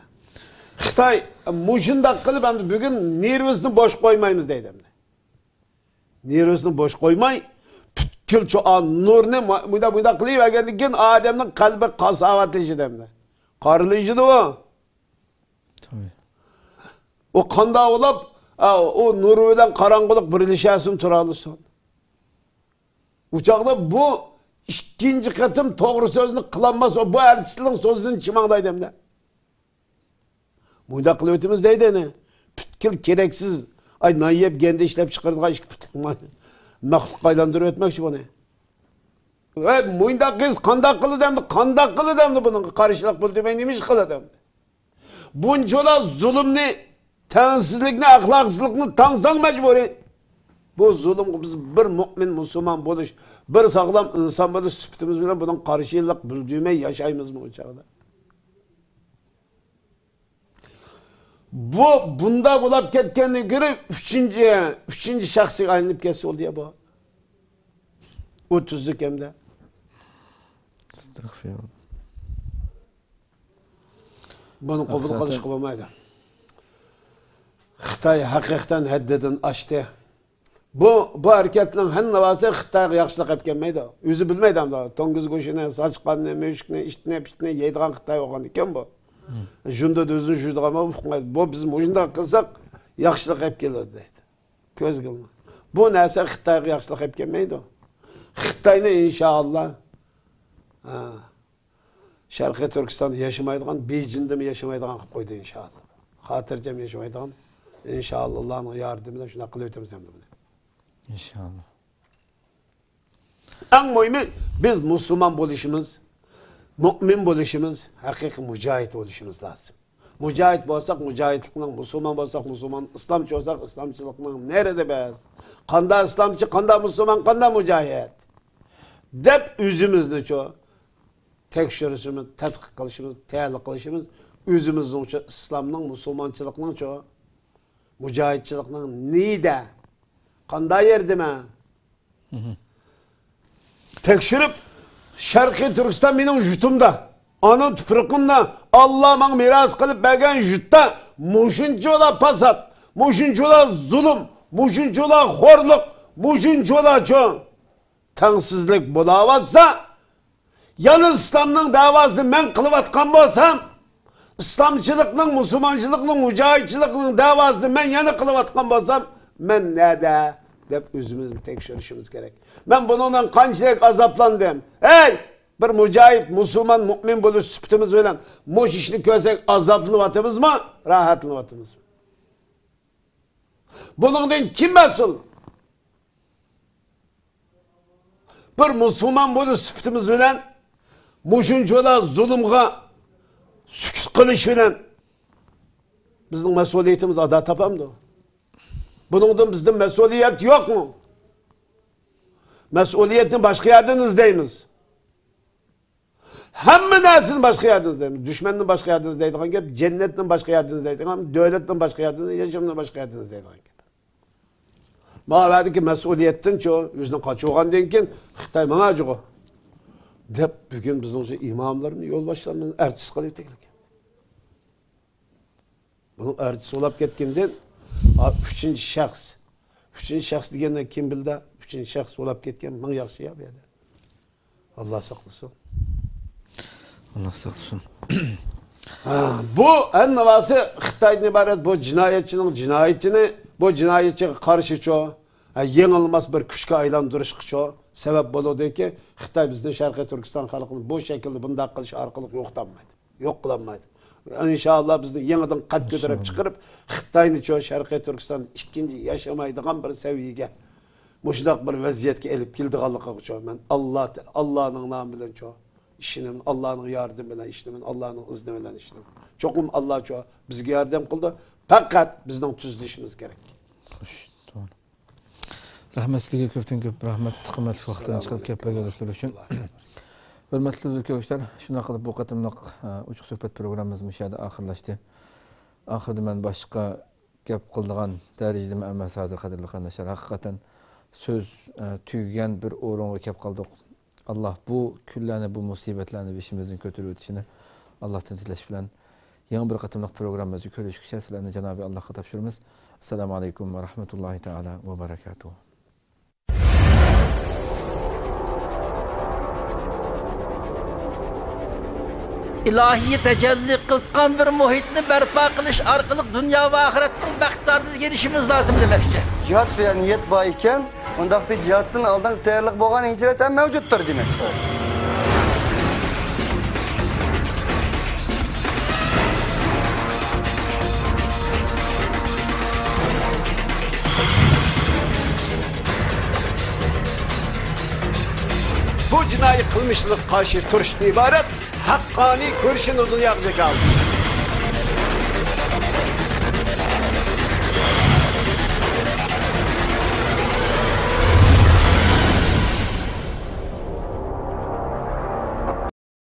Xitay muşunda kılıp hem de bugün nervüsünü boş koymayımız deydi hem de. Nervüsünü boş koymay, pütkül çoğan nurunu müda kılıvergendikken Adem'in kalbi kasavatlıcıydı hem de. Karılıcıydı o. Tabii. O kanda olup, o nuruyla karanlık birilişesin turalısın. Uçakta bu ikinci katım doğru sözünü kılanmaz o bu ertesinin sözünü çimandaydı hem de. Muyda qilib o'timiz deydi ne? Bütkül gereksiz ay nayyep kendi işlep çıkardığı iş mahluk aylandırıp ötmekçi bu ne? Muyda kız kandak kılı demdi, kandak kılı demdi bunun karşılık bul demeyi neymiş kılı demdi. Bunca zulümni, tengsizlikni, ahlaksızlıkni tansan mecburi. Bu zulüm biz bir mümin, Müslüman buluş, bir sağlam insan buluş süptümüz bilen bunun karşılık bulduğumay yaşayımız mı o çağda? Bunda bulap ketkenini görüp üçüncü şahsi aylanıp kesi oldu ya bu. O tuzluk hem de. Estağfirullah. Bunu kabul kılış kılmaydı. Xitay hakikaten haddedin açtı. Bu hareketlerin her navası Xitay'a yaxşılık hep gelmeydi. Yüzü bilmeydi ama tongiz goşuna, saçqanını, müşkini, iştini, piştini yeydiğen Xitay olan iken bu. Junda dözün juyduğu ama ufukmaydı. Bu bizim ucunda kılsak yaxşılık hep gelirdi deydi. Köz kılma. Bu neyse Xitay'a yaxşılık hep gelmeydi. Xitay'ını inşallah Şarkı Türkistan'da yaşamaydıgan, Beycin'de mi yaşamaydıgan koydu inşallah. Hatırcam yaşamaydıgan, inşallah Allah'ın yardımıyla şuna kıl ötemiz hem de bunu. İnşallah. En mühimi biz Müslüman buluşumuz, mümin buluşumuz, hakiki mücahit oluşumuz lazım. Mücahit olsak mücahitlikten, Müslüman olsak Müslüman, İslamcı olsak İslamcılıktan nerede biz? Kanda İslamcı, kanda Müslüman, kanda mücahit. Dep üzümüzdü çoğu. Tekşürüşümüz, tetkik kılışımız, tealik kılışımız, özümüzün çoğu, İslam'ın, Müslümançılıkның çoğu, mücahitçılıkның neyde? Kanda yerdi mi? Tekşürüp, Şarkı Türkistan benim jutumda, anın tüpürükümde, Allah bana miras kılıp bergen jutta, muşuncu ola pasat, muşuncu ola zulüm, muşuncu ola horluk, muşuncu ola çoğu, tengsizlik bulavatsa, yalnız İslam'ın davasını ben kılıp atkan bolsam, İslamçılıkның, Müslümançılıkның, mücahitçılıkның davasını ben yana kılıp atkan bolsam, ben nerede? Dep özümüzün tekşürüşümüz gerek. Ben bununla kançılık azaplandım. Hey! Bir mücahit, Müslüman, mümin buluş süptümüz bilen muş işini körsek azaplanıp atımız mı? Rahatlanıp atımız mı? Bunundan kim mesul? Bir Müslüman buluş süptümüz bilen muşuncular zulümga sükut kılış bilen bizim mesuliyetimiz ada tapamdı. Bunun bizden mesuliyet yok mu? Mesuliyetini başka yerden izleyimiz. Hem nersini başka yerden izleyimiz. Düşmanını başka yerden izleydiğin gibi, cennetin başka yerden izleydiğin gibi, devletin başka yerden izleydiğin gibi, yaşamını başka yerden izleydiğin gibi. Mağaberdeki mesuliyetin çoğu, yüzüne kaçıolan denkin, Xitay mamacık o. Dep bugün bizim imamların, yolbaşlarının ertisi kalıyor teklik. Bunun ertisi olup ketkinden, üçüncü şahs. Üçüncü şahs degenden kim bildi? Üçüncü şahs olup ketken, min yaxşı ya beyde. Allah saklasın. Allah saklasın. Bu en navası Xitay'dan ibaret bu cinayetçinin cinayetini, bu cinayetçiye karşı çoğu, yenilmez bir güçke aylandırış çoğu sebep buluyor ki Xitay bizden Şarkı Türkistan halkının bu şekilde bunda kılış arkalık yoklanmaydı. Yok kılanmaydı. İnşallah bizni yeniden kat götürüp çıkarıp Xitay'ını çoğu Şarkı Türkistan ikinci yaşamaydıgan bir seviyege muşdak bir vaziyetke elip kildiğalıqa çoğu ben Allah'ın namı bilen çoğu işinin Allah'ın yardımıyla işlemin Allah'ın izniyle işlemin. Çokum Allah çoğu bizge yardım kıldı. Fakat bizden tüzleşimiz gerek. Hoş, doğru. Rahmet sizge köpten köp rahmet kıymetli vaxtdan çıkıp keppa gelişler üçün. Hürmetli izləyicilər, şuna qılıb bu qatımlıq uçuq söhbət proqramımız müşahidə axırlaşdı. Axırda mən başqa gəp qıldığan dərəcədə əməs hazır qadirli qardaşlar. Haqiqatan söz tüyügən bir orunğa kep qaldıq. Allah bu küllərini, bu musibətlərini işimizin götürüb ötüşünü Allah'tan tiləş bilən yeni bir qatımlıq proqramımızı görüşküsə sizlərini Cenab-ı Allah'a tapşırımız. Esselamu aleykum ve rahmetullahi teala ve berekatuhu. İlahi tecelli kılkan bir muhitni berpa kılış arkalık dünya ve ahirettin bahtlarına gelişimiz lazım demekçe. Cihat veya niyet var iken, ondaki cihatın aldan tayyorlik bo'lgan hicret ham mevcuttur demek. bu jinoiy qilmishlik qarshi turishdan iborat haqqoniy ko'rishini o'zini yog'iga oldi.